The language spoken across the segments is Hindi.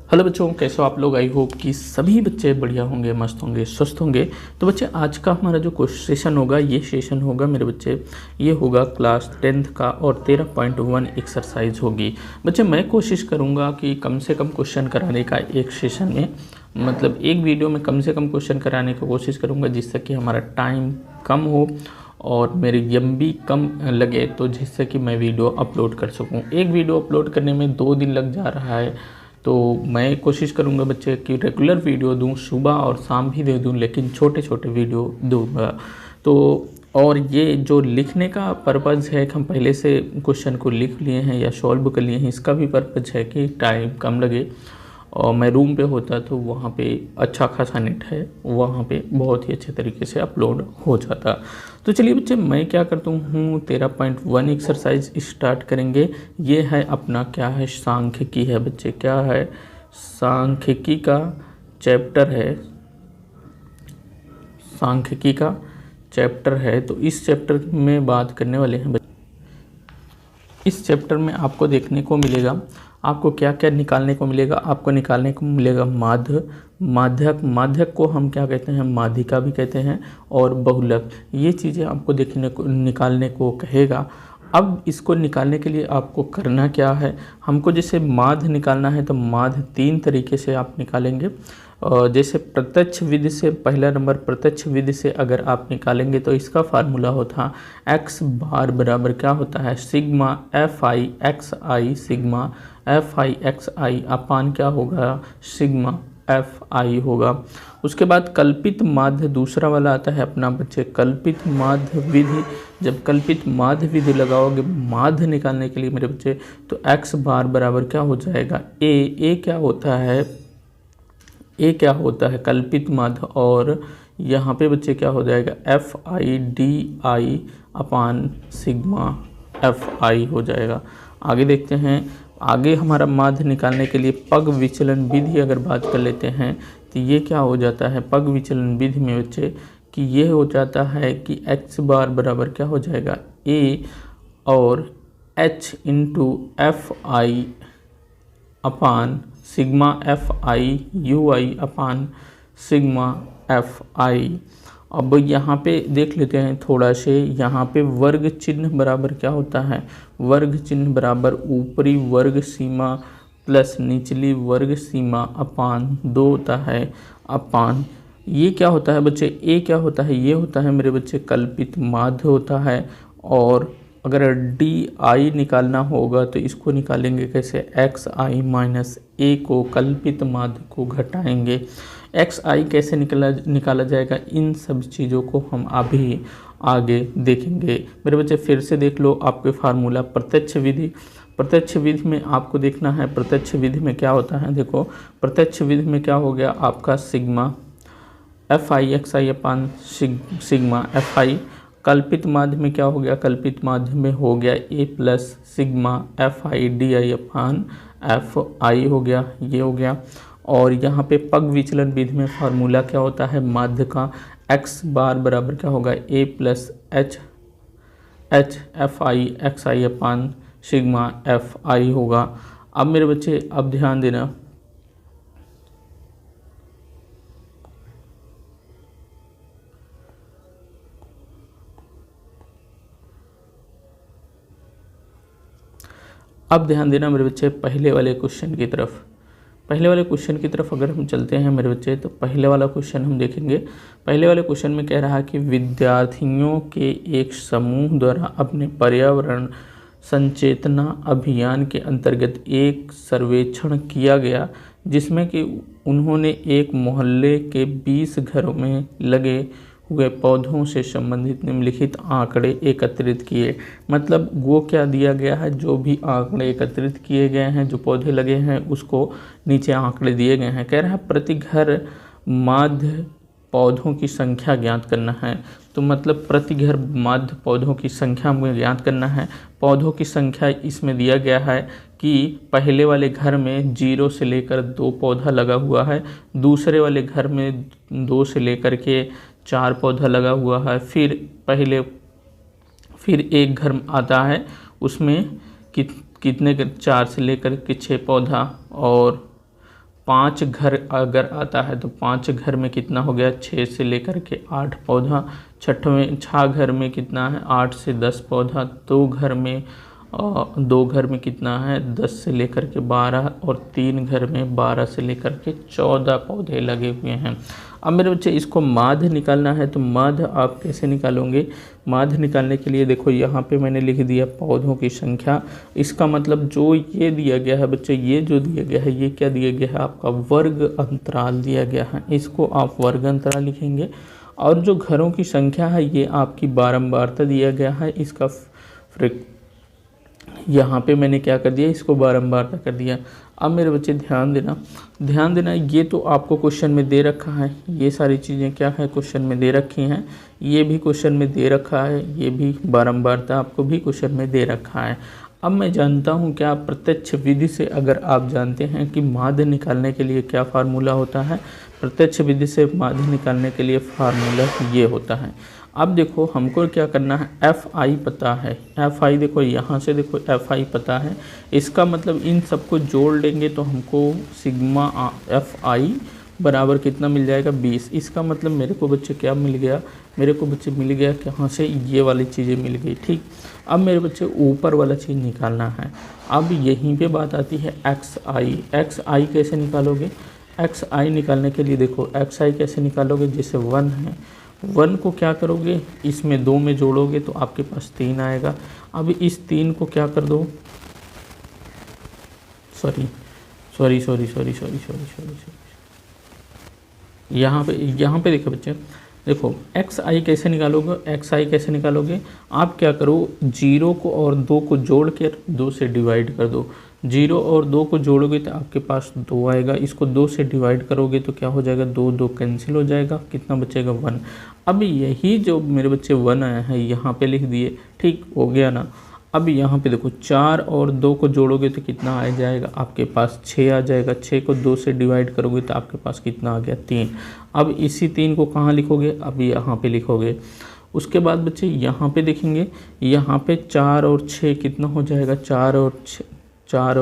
हेलो बच्चों, कैसे हो आप लोग। आई होप कि सभी बच्चे बढ़िया होंगे, मस्त होंगे, स्वस्थ होंगे। तो बच्चे आज का हमारा जो सेशन होगा, ये सेशन होगा मेरे बच्चे, ये होगा क्लास 10th का और 13.1 एक्सरसाइज होगी। बच्चे मैं कोशिश करूँगा कि कम से कम क्वेश्चन कराने का एक सेशन में, मतलब एक वीडियो में कम से कम क्वेश्चन कराने की कोशिश करूँगा, जिससे कि हमारा टाइम कम हो और मेरी एमबी कम लगे, तो जिससे कि मैं वीडियो अपलोड कर सकूं। एक वीडियो अपलोड करने में 2 दिन लग जा रहा है, तो मैं कोशिश करूंगा बच्चे कि रेगुलर वीडियो दूं, सुबह और शाम भी दे दूं, लेकिन छोटे छोटे वीडियो दूंगा। तो और ये जो लिखने का पर्पज़ है कि हम पहले से क्वेश्चन को लिख लिए हैं या सॉल्व कर लिए हैं, इसका भी पर्पज़ है कि टाइम कम लगे। और मैं रूम पे होता तो वहाँ पे अच्छा खासा नेट है, वहाँ पे बहुत ही अच्छे तरीके से अपलोड हो जाता। तो चलिए बच्चे, मैं क्या करता हूँ, 13.1 एक्सरसाइज स्टार्ट करेंगे। ये है अपना क्या है, सांख्यिकी है बच्चे। क्या है, सांख्यिकी का चैप्टर है, सांख्यिकी का चैप्टर है। तो इस चैप्टर में बात करने वाले हैं बच्चे। इस चैप्टर में आपको देखने को मिलेगा, आपको क्या क्या निकालने को मिलेगा। आपको निकालने को मिलेगा माध्यक। माध्यक को हम क्या कहते हैं, माध्यिका भी कहते हैं, और बहुलक। ये चीज़ें आपको निकालने को कहेगा। अब इसको निकालने के लिए आपको करना क्या है, हमको जैसे माध्य निकालना है तो माध्य 3 तरीके से आप निकालेंगे। जैसे प्रत्यक्ष विधि से, पहला नंबर प्रत्यक्ष विधि से अगर आप निकालेंगे तो इसका फार्मूला होता x बार बराबर क्या होता है, sigma F I X I, sigma F I X I upon क्या होगा, सिग्मा एफ आई होगा। उसके बाद कल्पित माध्य दूसरा वाला आता है अपना बच्चे, कल्पित माध्य विधि। जब कल्पित माध्य विधि लगाओगे माध्य निकालने के लिए मेरे बच्चे, तो x बार बराबर क्या हो जाएगा, ए क्या होता है, ए क्या होता है कल्पित माध्य, और यहाँ पे बच्चे क्या हो जाएगा, F I D I upon sigma F I हो जाएगा। आगे देखते हैं, आगे हमारा माध्य निकालने के लिए पग विचलन विधि अगर बात कर लेते हैं, तो ये क्या हो जाता है, पग विचलन विधि में बच्चे कि ये हो जाता है कि x बार बराबर क्या हो जाएगा, a और h into F I upon sigma F I you I upon sigma F आई। अब यहाँ पे देख लेते हैं थोड़ा से, यहाँ पे वर्ग चिन्ह बराबर क्या होता है, वर्ग चिन्ह बराबर ऊपरी वर्ग सीमा प्लस निचली वर्ग सीमा अपान 2 होता है, अपान ये क्या होता है बच्चे, ए क्या होता है, ये होता है मेरे बच्चे कल्पित माध्य होता है। और अगर डी आई निकालना होगा तो इसको निकालेंगे कैसे, एक्स आई माइनस ए को कल्पित माध्य को घटाएंगे। एक्स आई कैसे निकाला जाएगा, इन सब चीज़ों को हम अभी आगे देखेंगे मेरे बच्चे। फिर से देख लो आपके फार्मूला प्रत्यक्ष विधि। प्रत्यक्ष विधि में आपको देखना है, प्रत्यक्ष विधि में क्या होता है, देखो प्रत्यक्ष विधि में क्या हो गया आपका, sigma F I X I upon sigma F आई। कल्पित माध्य में क्या हो गया, कल्पित माध्य में हो गया A plus sigma F I D I upon F I हो गया, ये हो गया। और यहाँ पे पग विचलन विधि में फार्मूला क्या होता है, माध्य का x बार बराबर क्या होगा, a plus H F I X I upon sigma F आई होगा। अब मेरे बच्चे अब ध्यान देना, अब ध्यान देना मेरे बच्चे पहले वाले क्वेश्चन की तरफ। पहले वाले क्वेश्चन की तरफ अगर हम चलते हैं मेरे बच्चे, तो पहले वाला क्वेश्चन हम देखेंगे। पहले वाले क्वेश्चन में कह रहा है कि विद्यार्थियों के एक समूह द्वारा अपने पर्यावरण संचेतना अभियान के अंतर्गत एक सर्वेक्षण किया गया, जिसमें कि उन्होंने एक मोहल्ले के 20 घरों में लगे हुए पौधों से संबंधित निम्नलिखित आंकड़े एकत्रित किए। मतलब वो क्या दिया गया है, जो भी आंकड़े एकत्रित किए गए हैं, जो पौधे लगे हैं, उसको नीचे आंकड़े दिए गए हैं। कह रहा है प्रति घर माध्य पौधों की संख्या ज्ञात करना है। तो मतलब प्रति घर माध्य पौधों की संख्या हमें ज्ञात करना है। पौधों की संख्या इसमें दिया गया है कि पहले वाले घर में 0 से लेकर 2 पौधा लगा हुआ है, दूसरे वाले घर में 2 से लेकर के 4 पौधा लगा हुआ है, फिर एक घर आता है उसमें कितने 4 से लेकर के 6 पौधा, और 5 घर अगर आता है तो 5 घर में कितना हो गया, 6 से लेकर के 8 पौधा। 6 घर में कितना है, 8 से 10 पौधा। 2 घर में कितना है, 10 से लेकर के 12, और 3 घर में 12 से लेकर के 14 पौधे लगे हुए हैं। अब मेरे बच्चे इसको माध्य निकालना है, तो माध्य आप कैसे निकालोगे। माध्य निकालने के लिए देखो यहाँ पे मैंने लिख दिया पौधों की संख्या। इसका मतलब जो ये दिया गया है बच्चे, ये जो दिया गया है, ये क्या दिया गया है, आपका वर्ग अंतराल दिया गया है। इसको आप वर्ग अंतराल लिखेंगे। और जो घरों की संख्या है ये आपकी बारंबारता दिया गया है। इसका यहाँ पे मैंने क्या कर दिया, इसको बारंबारता कर दिया। अब मेरे बच्चे ध्यान देना, ये तो आपको क्वेश्चन में दे रखा है। ये सारी चीज़ें क्या है, क्वेश्चन में दे रखी हैं। ये भी क्वेश्चन में दे रखा है, ये भी बारंबारता आपको भी क्वेश्चन में दे रखा है। अब मैं जानता हूँ क्या प्रत्यक्ष विधि से, अगर आप जानते हैं कि माध्य निकालने के लिए क्या फार्मूला होता है, प्रत्यक्ष विधि से माध्य निकालने के लिए फार्मूला ये होता है। अब देखो हमको क्या करना है, FI पता है। FI देखो यहाँ से देखो FI पता है। इसका मतलब इन सबको जोड़ लेंगे तो हमको सिग्मा FI बराबर कितना मिल जाएगा, 20। इसका मतलब मेरे को बच्चे क्या मिल गया, मेरे को बच्चे मिल गया कहाँ से, ये वाली चीज़ें मिल गई। ठीक, अब मेरे बच्चे ऊपर वाला चीज़ निकालना है। अब यहीं पे बात आती है XI कैसे निकालोगे। XI निकालने के लिए देखो XI कैसे निकालोगे, जैसे 1 है, 1 को क्या करोगे, इसमें 2 में जोड़ोगे तो आपके पास 3 आएगा। अब इस 3 को क्या कर दो, सॉरी, यहाँ पे देखो बच्चे, देखो XI कैसे निकालोगे, आप क्या करो, 0 को और 2 को जोड़ के 2 से डिवाइड कर दो। 0 और 2 को जोड़ोगे तो आपके पास 2 आएगा। इसको 2 से डिवाइड करोगे तो क्या हो जाएगा, 2 कैंसिल हो जाएगा, कितना बचेगा, 1। अब यही जो मेरे बच्चे 1 आया है यहाँ पे लिख दिए, ठीक हो गया ना। अब यहाँ पे देखो 4 और 2 को जोड़ोगे तो कितना आ जाएगा, आपके पास 6 आ जाएगा। 6 को 2 से डिवाइड करोगे तो आपके पास कितना आ गया, 3। अब इसी 3 को कहाँ लिखोगे, अब यहाँ पे लिखोगे। उसके बाद बच्चे यहाँ पे देखेंगे, यहाँ पे 4 और 6 कितना हो जाएगा, 4 और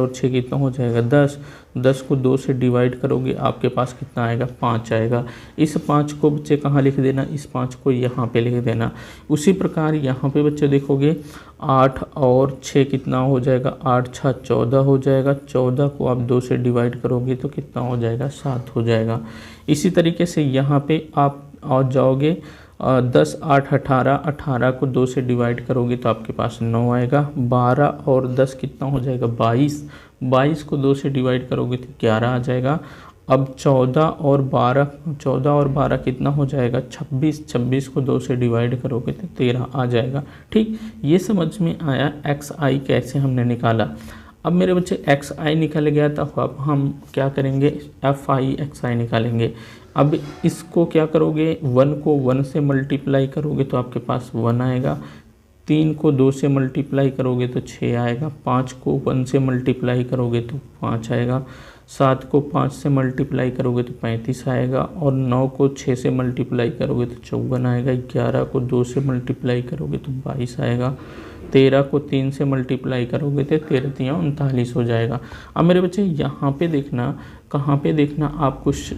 6 कितना हो जाएगा, 10। 10 को 2 से डिवाइड करोगे आपके पास कितना आएगा, 5 आएगा। इस 5 को बच्चे कहाँ लिख देना, इस 5 को यहाँ पे लिख देना। उसी प्रकार यहाँ पे बच्चे देखोगे 8 और 6 कितना हो जाएगा, 8 6 14 हो जाएगा। 14 को आप 2 से डिवाइड करोगे तो कितना हो जाएगा, 7 हो जाएगा। इसी तरीके से यहाँ पे आप और जाओगे 10 8 18, 18 को 2 से डिवाइड करोगे तो आपके पास 9 आएगा। 12 और 10 कितना हो जाएगा, 22। 22 को 2 से डिवाइड करोगे तो 11 आ जाएगा। अब 14 और 12 कितना हो जाएगा, 26। 26 को 2 से डिवाइड करोगे तो 13 आ जाएगा। ठीक, ये समझ में आया XI कैसे हमने निकाला। अब मेरे बच्चे XI निकल गया था, अब हम क्या करेंगे, FI XI निकालेंगे। अब इसको क्या करोगे, 1 को 1 से मल्टीप्लाई करोगे तो आपके पास 1 आएगा। 3 को 2 से मल्टीप्लाई करोगे तो 6 आएगा। 5 को 1 से मल्टीप्लाई करोगे तो 5 आएगा। 7 को 5 से मल्टीप्लाई करोगे तो 35 आएगा। और 9 को 6 से मल्टीप्लाई करोगे तो 54 आएगा। 11 को 2 से मल्टीप्लाई करोगे तो 22 आएगा। 13 को 3 से मल्टीप्लाई करोगे तो 13 3 39 हो जाएगा। अब मेरे बच्चे यहाँ पे देखना, कहाँ पे देखना, आप कुछ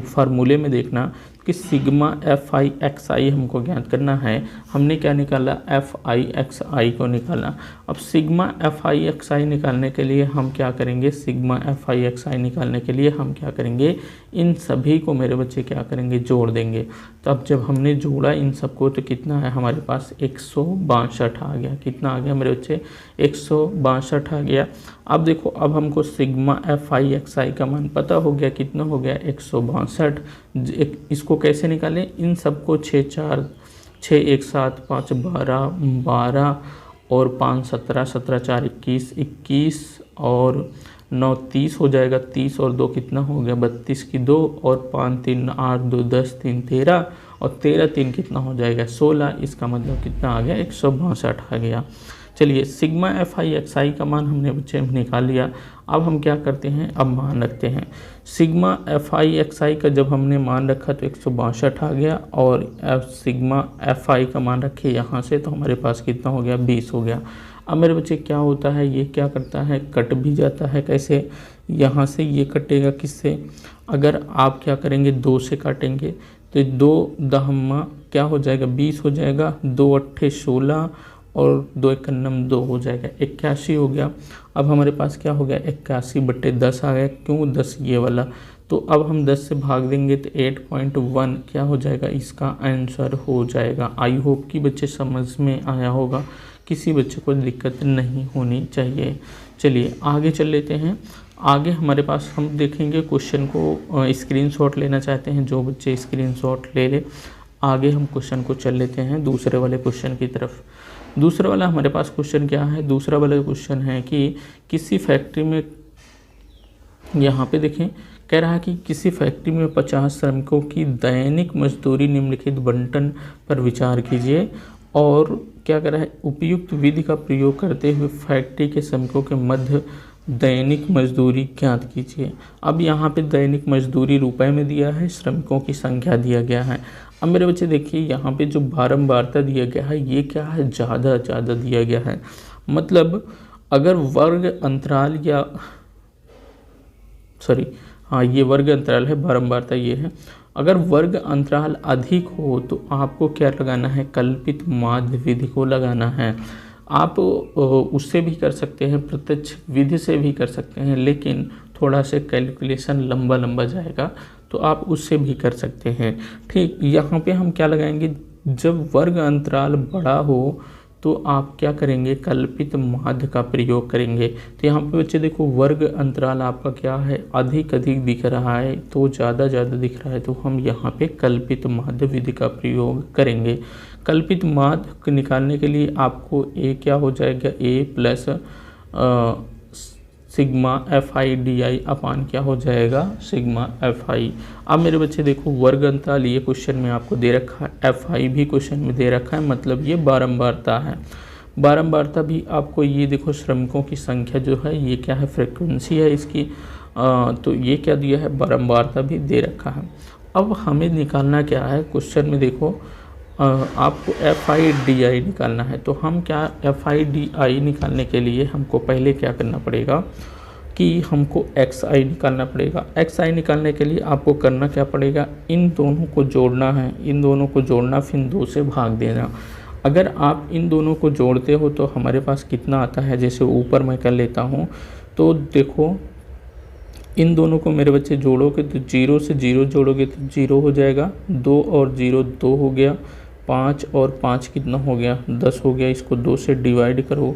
फार्मूले में देखना कि सिग्मा FI XI हमको ज्ञात करना है। हमने क्या निकाला, FI XI को निकाला। अब सिग्मा FI XI निकालने के लिए हम क्या करेंगे, सिग्मा FI XI निकालने के लिए हम क्या करेंगे, इन सभी को मेरे बच्चे क्या करेंगे, जोड़ देंगे। तो अब जब हमने जोड़ा इन सबको तो कितना है हमारे पास, 162 आ गया। कितना आ गया मेरे बच्चे, 162 आ गया। अब देखो, अब हमको सिग्मा FI XI का मान पता हो गया, कितना हो गया, 162। इसको कैसे निकालें, इन सबको 6 4 6 1 7 5 12 12 और 5 17 17 4 21 21 और 9 30 हो जाएगा। 30 और 2 कितना हो गया, 32 की 2 और 5 3 8 2 10 3 13 और 13 3 कितना हो जाएगा, 16। इसका मतलब कितना आ गया, 162 आ गया। चलिए, सिग्मा FI XI का मान हमने बच्चे निकाल लिया। अब हम क्या करते हैं, अब मान रखते हैं। सिग्मा FI XI का जब हमने मान रखा तो 162 आ गया, और सिग्मा FI का मान रखे यहाँ से तो हमारे पास कितना हो गया, 20 हो गया। अब मेरे बच्चे क्या होता है, ये क्या करता है, कट भी जाता है। कैसे, यहाँ से ये कटेगा किससे, अगर आप क्या करेंगे 2 से काटेंगे तो 2 दहम्मा क्या हो जाएगा 20 हो जाएगा, 2 अट्ठे 16 और 2 एकन्नम 2 हो जाएगा 81 हो गया। अब हमारे पास क्या हो गया 81/10 आ गया, क्यों 10 ये वाला, तो अब हम 10 से भाग देंगे तो 8.1 क्या हो जाएगा, इसका आंसर हो जाएगा। आई होप कि बच्चे समझ में आया होगा, किसी बच्चे को दिक्कत नहीं होनी चाहिए। चलिए आगे चल लेते हैं। आगे हमारे पास हम देखेंगे क्वेश्चन को स्क्रीनशॉट लेना चाहते हैं, जो बच्चे स्क्रीनशॉट ले ले। आगे हम क्वेश्चन को चल लेते हैं दूसरे वाले क्वेश्चन की तरफ। दूसरा वाला हमारे पास क्वेश्चन क्या है, दूसरा वाला क्वेश्चन है कि किसी फैक्ट्री में, यहाँ पे देखें कह रहा है कि किसी फैक्ट्री में 50 श्रमिकों की दैनिक मजदूरी निम्नलिखित बंटन पर विचार कीजिए और क्या कर रहा है, उपयुक्त विधि का प्रयोग करते हुए फैक्ट्री के श्रमिकों के मध्य दैनिक मजदूरी ज्ञात कीजिए। अब यहाँ पे दैनिक मजदूरी रुपए में दिया है, श्रमिकों की संख्या दिया गया है। अब मेरे बच्चे देखिए यहाँ पे जो बारंबारता दिया गया है ये क्या है, ज़्यादा दिया गया है। मतलब अगर वर्ग अंतराल या ये वर्ग अंतराल है, बारंबारता ये है। अगर वर्ग अंतराल अधिक हो तो आपको क्या लगाना है, कल्पित माध्य विधि को लगाना है। आप उससे भी कर सकते हैं, प्रत्यक्ष विधि से भी कर सकते हैं, लेकिन थोड़ा से कैलकुलेशन लंबा जाएगा, तो आप उससे भी कर सकते हैं। ठीक, यहाँ पे हम क्या लगाएंगे, जब वर्ग अंतराल बड़ा हो तो आप क्या करेंगे, कल्पित माध्य का प्रयोग करेंगे। तो यहाँ पे बच्चे देखो वर्ग अंतराल आपका क्या है, अधिक दिख रहा है, तो ज़्यादा दिख रहा है, तो हम यहाँ पे कल्पित माध्य विधि का प्रयोग करेंगे। कल्पित माध्य निकालने के लिए आपको ए क्या हो जाएगा, ए प्लस सिग्मा FI/DI अपान क्या हो जाएगा, सिग्मा FI। अब मेरे बच्चे देखो वर्ग अंतराल ये क्वेश्चन में आपको दे रखा है, FI भी क्वेश्चन में दे रखा है, मतलब ये बारंबारता है। बारंबारता भी आपको ये देखो श्रमिकों की संख्या जो है ये क्या है, फ्रीक्वेंसी है इसकी, तो ये क्या दिया है, बारंबारता भी दे रखा है। अब हमें निकालना क्या है, क्वेश्चन में देखो आपको FI/DI निकालना है। तो हम क्या FI/DI निकालने के लिए हमको पहले क्या करना पड़ेगा कि हमको XI निकालना पड़ेगा। XI निकालने के लिए आपको करना क्या पड़ेगा, इन दोनों को जोड़ना है, इन दोनों को जोड़ना, फिर 2 से भाग देना। अगर आप इन दोनों को जोड़ते हो तो हमारे पास कितना आता है, जैसे ऊपर मैं कर लेता हूँ, तो देखो इन दोनों को मेरे बच्चे जोड़ोगे तो 0 से 0 जोड़ोगे तो 0 हो जाएगा, 2 और 0 2 हो गया, 5 और 5 कितना हो गया, 10 हो गया। इसको 2 से डिवाइड करो,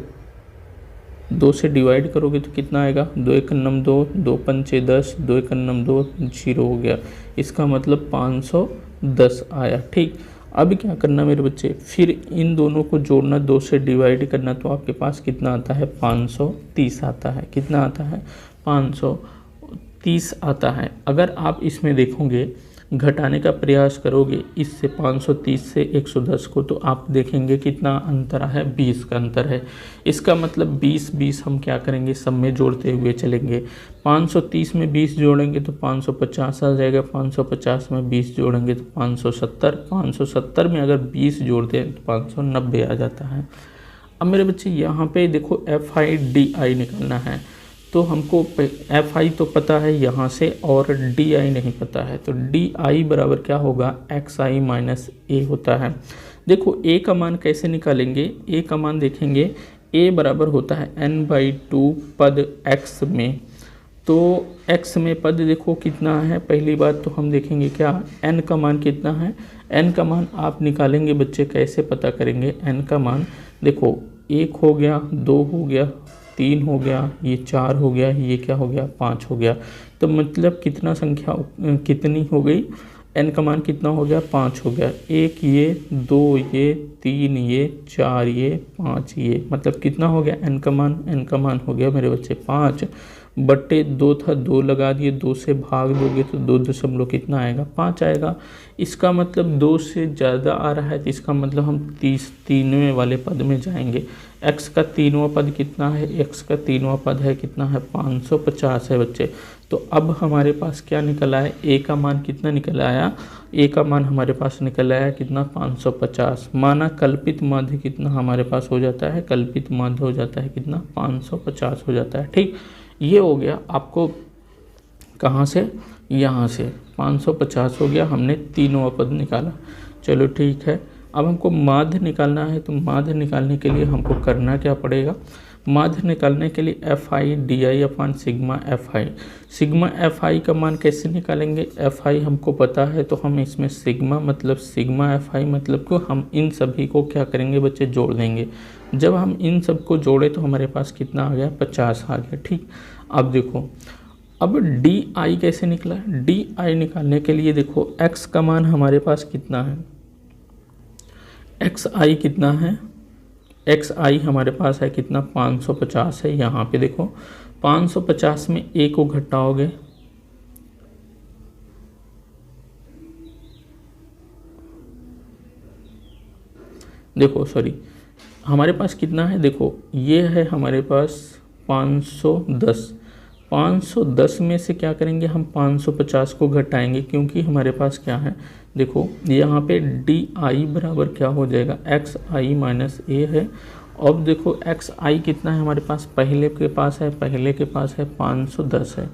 2 से डिवाइड करोगे तो कितना आएगा, 2 एकन्नम 2, 2 पंचे 10, 2 एकन्नम 2, 0 हो गया। इसका मतलब 510 आया। ठीक, अब क्या करना मेरे बच्चे, फिर इन दोनों को जोड़ना, 2 से डिवाइड करना, तो आपके पास कितना आता है, 530 आता है। कितना आता है, 530 आता है। अगर आप इसमें देखोगे घटाने का प्रयास करोगे इससे 530 से 110 को, तो आप देखेंगे कितना अंतर है, 20 का अंतर है। इसका मतलब 20 हम क्या करेंगे, सब में जोड़ते हुए चलेंगे। 530 में 20 जोड़ेंगे तो 550 आ जाएगा, 550 में 20 जोड़ेंगे तो 570, 570 में अगर 20 जोड़ते हैं तो 590 आ जाता है। अब मेरे बच्चे यहाँ पे देखो FI/DI निकालना है, तो हमको FI तो पता है यहाँ से और DI नहीं पता है, तो DI बराबर क्या होगा, XI माइनस A होता है। देखो A का मान कैसे निकालेंगे, A का मान देखेंगे, A बराबर होता है n/2 पद X में। तो X में पद देखो कितना है, पहली बात तो हम देखेंगे क्या n का मान कितना है। n का मान आप निकालेंगे बच्चे, कैसे पता करेंगे n का मान, देखो 1 हो गया, 2 हो गया, 3 हो गया, ये 4 हो गया, ये क्या हो गया, 5 हो गया। तो मतलब कितना संख्या कितनी हो गई, n का मान कितना हो गया, 5 हो गया। 1 ये, 2 ये, 3 ये, 4 ये, 5 ये, मतलब कितना हो गया n का मान हो गया मेरे बच्चे 5/2 था, 2 लगा दिए, 2 से भाग दोगे तो 2 दशमलव कितना आएगा, 5 आएगा। इसका मतलब 2 से ज़्यादा आ रहा है, तो इसका मतलब हम 3वें वाले पद में जाएंगे। x का 3वां पद कितना है, x का 3वां पद है कितना है, 550 है बच्चे। तो अब हमारे पास क्या निकल आया, a का मान कितना निकल आया, a का मान हमारे पास निकल आया कितना, 550। माना कल्पित माध्य कितना हमारे पास हो जाता है, कल्पित माध्य हो जाता है कितना, 550 हो जाता है। ठीक, ये हो गया आपको कहाँ से, यहाँ से 550 हो गया, हमने तीनों पद निकाला। चलो ठीक है, अब हमको माध्य निकालना है। तो माध्य निकालने के लिए हमको करना क्या पड़ेगा, माध्य निकालने के लिए F I D I upon sigma F I. Sigma F आई का मान कैसे निकालेंगे, एफ आई हमको पता है तो हम इसमें सिग्मा मतलब सिग्मा एफ आई मतलब को हम इन सभी को क्या करेंगे बच्चे, जोड़ देंगे। जब हम इन सब को जोड़े तो हमारे पास कितना आ गया, 50 आ गया। ठीक, अब देखो अब डी आई कैसे निकला, डी आई निकालने के लिए देखो एक्स का मान हमारे पास कितना है, एक्स आई कितना है, एक्स आई हमारे पास है कितना 550 है। यहाँ पे देखो 550 में ए को घटाओगे, देखो सॉरी हमारे पास कितना है, देखो ये है हमारे पास 510। 510 में से क्या करेंगे हम 550 को घटाएंगे, क्योंकि हमारे पास क्या है, देखो यहाँ पे डी आई बराबर क्या हो जाएगा, एक्स आई माइनस ए है। अब देखो एक्स आई कितना है हमारे पास, पहले के पास है 510 है।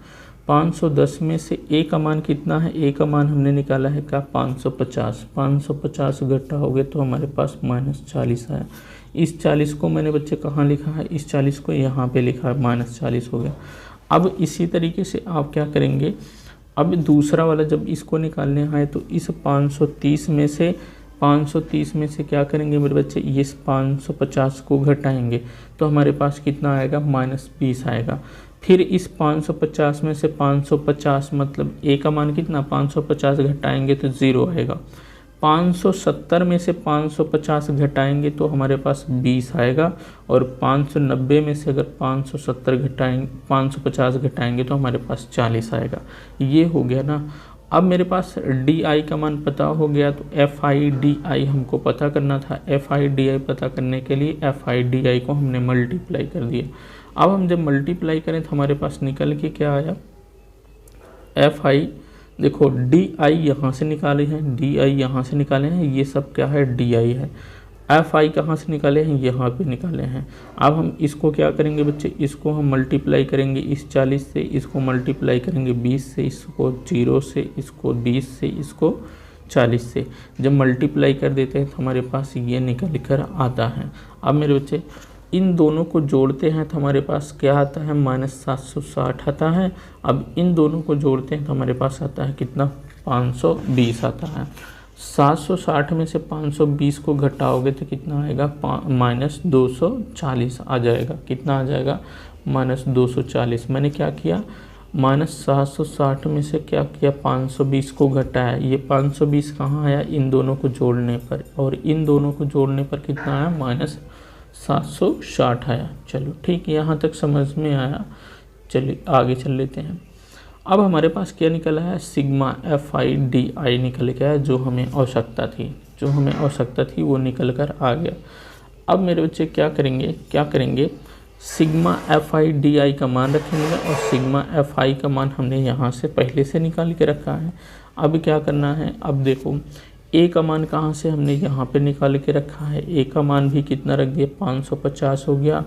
510 में से ए का मान कितना है, ए का मान हमने निकाला है क्या 550। 550 घटाओगे तो हमारे पास -40 है। इस 40 को मैंने बच्चे कहाँ लिखा है, इस 40 को यहाँ पे लिखा है, -40 हो गया। अब इसी तरीके से आप क्या करेंगे, अब दूसरा वाला जब इसको निकालने है तो इस 530 में से क्या करेंगे मेरे बच्चे, ये 550 को घटाएंगे तो हमारे पास कितना आएगा, -20 आएगा। फिर इस 550 में से 550 मतलब ए का मान कितना, 550 घटाएंगे तो 0 आएगा। 570 में से 550 घटाएंगे तो हमारे पास 20 आएगा। और 590 में से अगर 550 घटाएंगे तो हमारे पास 40 आएगा। ये हो गया ना। अब मेरे पास डी आई का मान पता हो गया, तो एफ आई डी आई हमको पता करना था। एफ आई डी आई पता करने के लिए एफ आई डी आई को हमने मल्टीप्लाई कर दिया। अब हम जब मल्टीप्लाई करें तो हमारे पास निकल के क्या आया, एफ आई, देखो डी आई यहाँ से निकाले हैं, डी आई यहाँ से निकाले हैं, ये सब क्या है डी आई है। एफ आई कहाँ से निकाले हैं, यहाँ पे निकाले हैं। अब हम इसको क्या करेंगे बच्चे, इसको हम मल्टीप्लाई करेंगे इस 40 से, इसको मल्टीप्लाई करेंगे 20 से, इसको 0 से, इसको 20 से, इसको 40 से। जब मल्टीप्लाई कर देते हैं तो हमारे पास ये निकल कर आता है। अब मेरे बच्चे इन दोनों को जोड़ते हैं तो हमारे पास क्या आता है, -760 आता है। अब इन दोनों को जोड़ते हैं तो हमारे पास आता है कितना, 520 आता है। 760 में से 520 को घटाओगे तो कितना आएगा, -240 आ जाएगा। कितना आ जाएगा, -240। मैंने क्या किया, -760 में से क्या किया, 520 को घटाया। ये 520 कहाँ आया, इन दोनों को जोड़ने पर, और इन दोनों को जोड़ने पर कितना आया, -760 आया। चलो ठीक, यहाँ तक समझ में आया। चलिए आगे चल लेते हैं। अब हमारे पास क्या निकला है, सिग्मा एफ आई डी आई निकल गया है, जो हमें आवश्यकता थी वो निकल कर आ गया। अब मेरे बच्चे क्या करेंगे, सिग्मा एफ आई डी आई का मान रखेंगे, और सिग्मा एफ आई का मान हमने यहाँ से पहले से निकाल के रखा है। अब क्या करना है, अब देखो ए का मान कहाँ से हमने यहाँ पे निकाल के रखा है, ए का मान भी कितना रख दिया, 550 हो गया।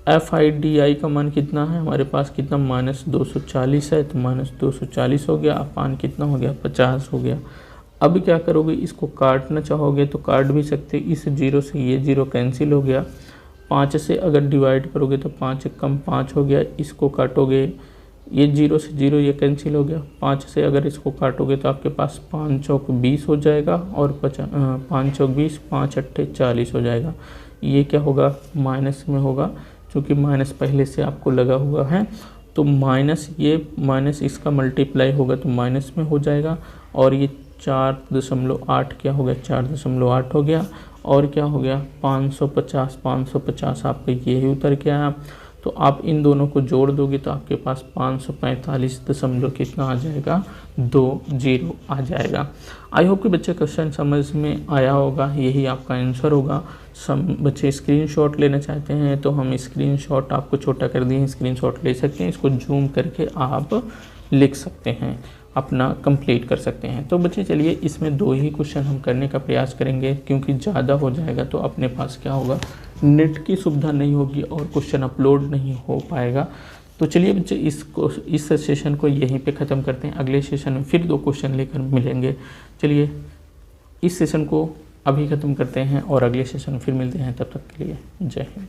एफ आई डी आई का मान कितना है हमारे पास, कितना -240 है, तो -240 हो गया। अपान कितना हो गया, 50 हो गया। अब क्या करोगे, इसको काटना चाहोगे तो काट भी सकते, इस 0 से ये 0 कैंसिल हो गया। 5 से अगर डिवाइड करोगे तो 5 कम 5 हो गया, इसको काटोगे, ये 0 से 0 ये कैंसिल हो गया। 5 से अगर इसको काटोगे तो आपके पास 5 चौक 20 हो जाएगा, और 5 चौक 20, 5 अट्ठे 40 हो जाएगा। ये क्या होगा, माइनस में होगा, क्योंकि माइनस पहले से आपको लगा हुआ है, तो माइनस इसका मल्टीप्लाई होगा तो माइनस में हो जाएगा। और ये 4.8 क्या हो गया, 4.8 हो गया। और क्या हो गया, 550 आपका ये ही उतर के आया। तो आप इन दोनों को जोड़ दोगे तो आपके पास 545 दशमलव कितना आ जाएगा, 20 आ जाएगा। आई होप कि बच्चे क्वेश्चन समझ में आया होगा, यही आपका आंसर होगा। बच्चे स्क्रीनशॉट लेना चाहते हैं तो हम स्क्रीनशॉट आपको छोटा कर दिए, स्क्रीनशॉट ले सकते हैं, इसको जूम करके आप लिख सकते हैं, अपना कंप्लीट कर सकते हैं। तो बच्चे चलिए इसमें 2 ही क्वेश्चन हम करने का प्रयास करेंगे, क्योंकि ज़्यादा हो जाएगा तो अपने पास क्या होगा, नेट की सुविधा नहीं होगी और क्वेश्चन अपलोड नहीं हो पाएगा। तो चलिए बच्चे इस सेशन को यहीं पे ख़त्म करते हैं। अगले सेशन में फिर 2 क्वेश्चन लेकर मिलेंगे। चलिए इस सेशन को अभी ख़त्म करते हैं और अगले सेशन में फिर मिलते हैं। तब तक के लिए जय हिंद।